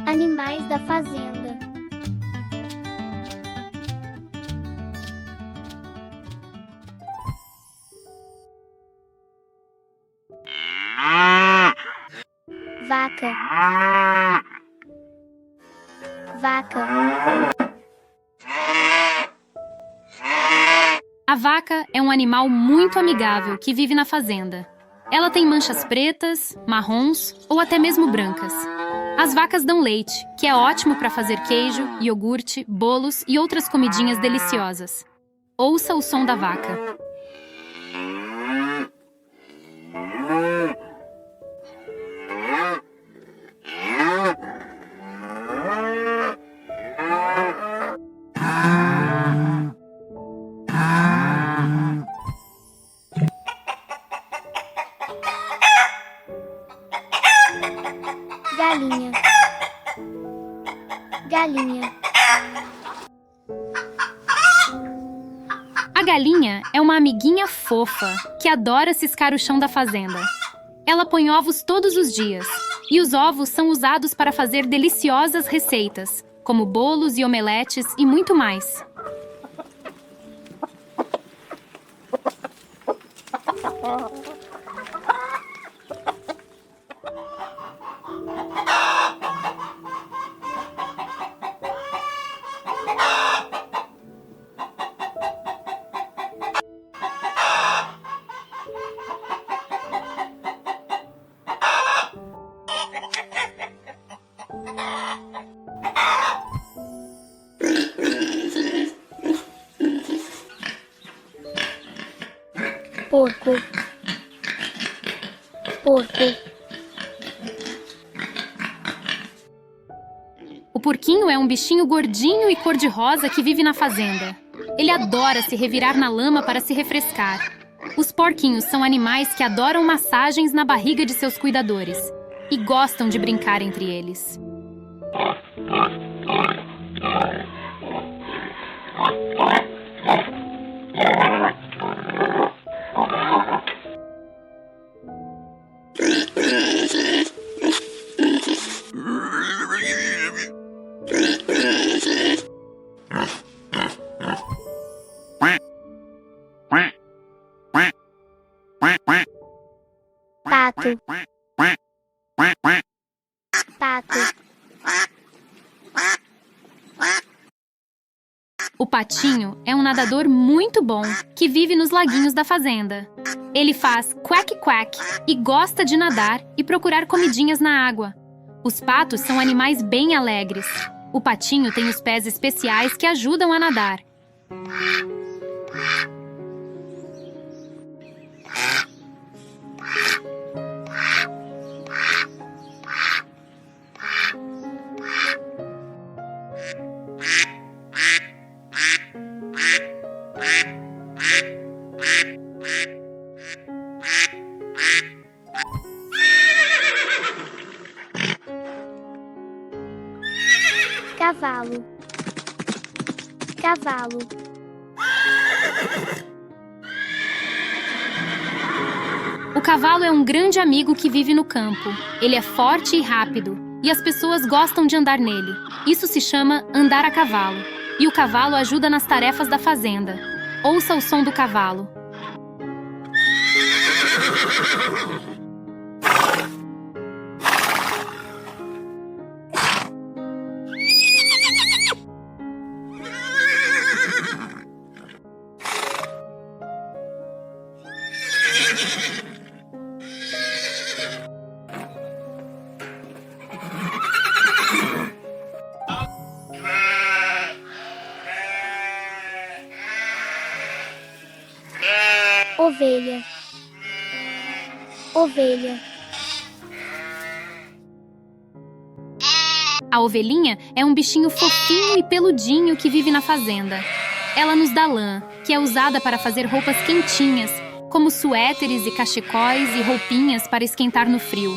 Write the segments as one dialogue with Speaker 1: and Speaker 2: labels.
Speaker 1: Animais da fazenda. Vaca. Vaca.
Speaker 2: A vaca é um animal muito amigável que vive na fazenda. Ela tem manchas pretas, marrons ou até mesmo brancas. As vacas dão leite, que é ótimo para fazer queijo, iogurte, bolos e outras comidinhas deliciosas. Ouça o som da vaca.
Speaker 1: Galinha. Galinha.
Speaker 2: A galinha é uma amiguinha fofa que adora ciscar o chão da fazenda. Ela põe ovos todos os dias, e os ovos são usados para fazer deliciosas receitas, como bolos e omeletes e muito mais.
Speaker 1: Porco. Porco.
Speaker 2: O porquinho é um bichinho gordinho e cor-de-rosa que vive na fazenda. Ele adora se revirar na lama para se refrescar. Os porquinhos são animais que adoram massagens na barriga de seus cuidadores e gostam de brincar entre eles.
Speaker 1: Pato. Pato.
Speaker 2: O patinho é um nadador muito bom que vive nos laguinhos da fazenda. Ele faz quack-quack e gosta de nadar e procurar comidinhas na água. Os patos são animais bem alegres. O patinho tem os pés especiais que ajudam a nadar.
Speaker 1: Cavalo. Cavalo.
Speaker 2: O cavalo é um grande amigo que vive no campo. Ele é forte e rápido, e as pessoas gostam de andar nele. Isso se chama andar a cavalo. E o cavalo ajuda nas tarefas da fazenda. Ouça o som do cavalo.
Speaker 1: Ovelha. Ovelha.
Speaker 2: A ovelhinha é um bichinho fofinho e peludinho que vive na fazenda. Ela nos dá lã, que é usada para fazer roupas quentinhas, como suéteres e cachecóis e roupinhas para esquentar no frio.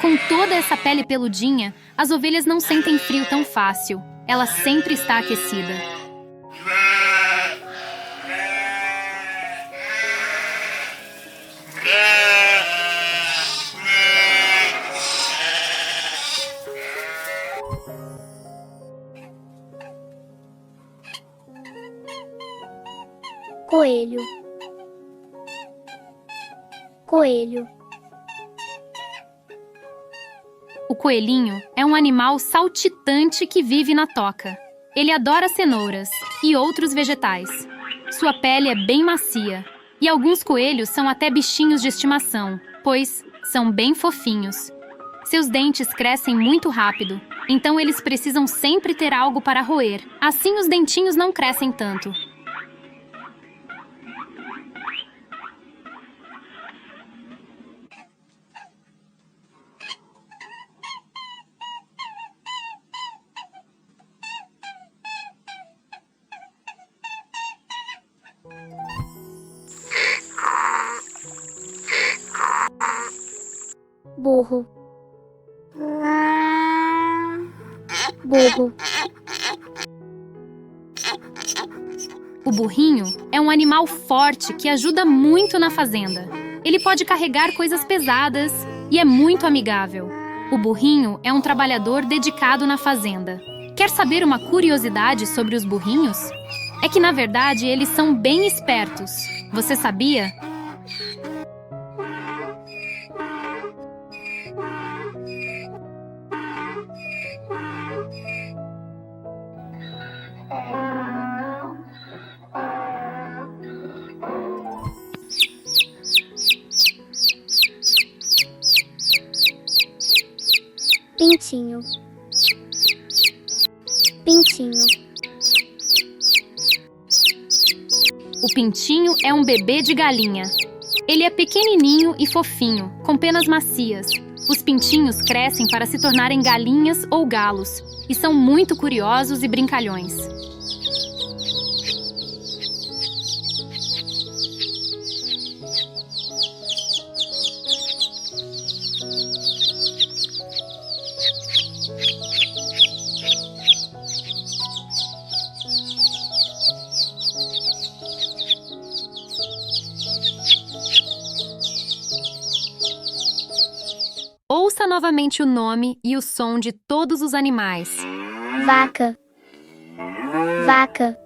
Speaker 2: Com toda essa pele peludinha, as ovelhas não sentem frio tão fácil. Ela sempre está aquecida.
Speaker 1: coelho, coelho,
Speaker 2: O coelhinho é um animal saltitante que vive na toca. Ele adora cenouras e outros vegetais. Sua pele é bem macia e alguns coelhos são até bichinhos de estimação, pois são bem fofinhos. Seus dentes crescem muito rápido, então eles precisam sempre ter algo para roer. Assim os dentinhos não crescem tanto.
Speaker 1: burro, burro,
Speaker 2: O burrinho é um animal forte que ajuda muito na fazenda. Ele pode carregar coisas pesadas e é muito amigável. O burrinho é um trabalhador dedicado na fazenda. Quer saber uma curiosidade sobre os burrinhos? É que, na verdade, eles são bem espertos. Você sabia?
Speaker 1: pintinho, pintinho,
Speaker 2: O pintinho é um bebê de galinha. Ele é pequenininho e fofinho, com penas macias. Os pintinhos crescem para se tornarem galinhas ou galos e são muito curiosos e brincalhões. Ouça novamente o nome e o som de todos os animais.
Speaker 1: vaca, vaca,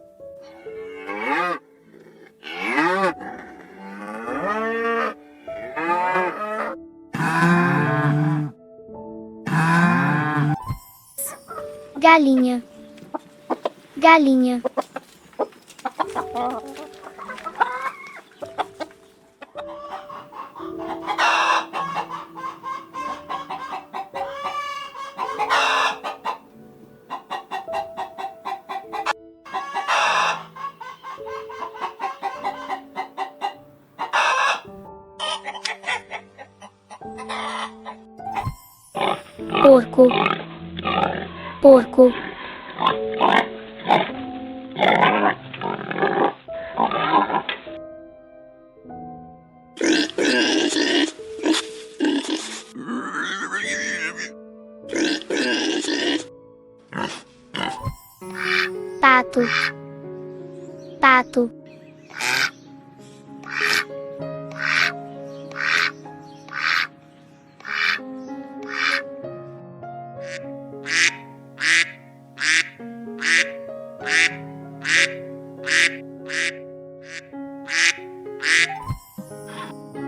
Speaker 1: galinha, galinha, porco, porco, pato, pato,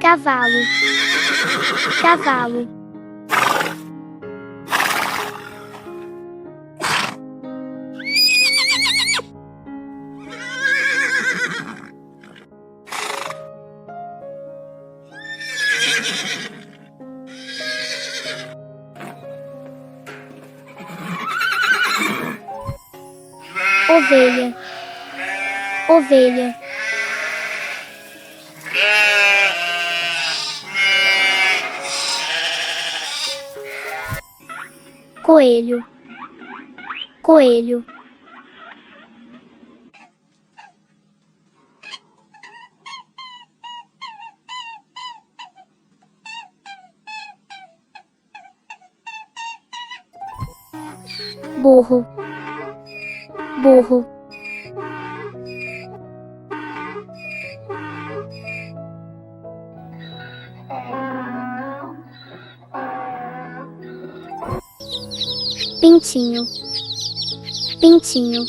Speaker 1: cavalo, cavalo, ovelha, ovelha, coelho, coelho, burro, burro, pintinho, pintinho,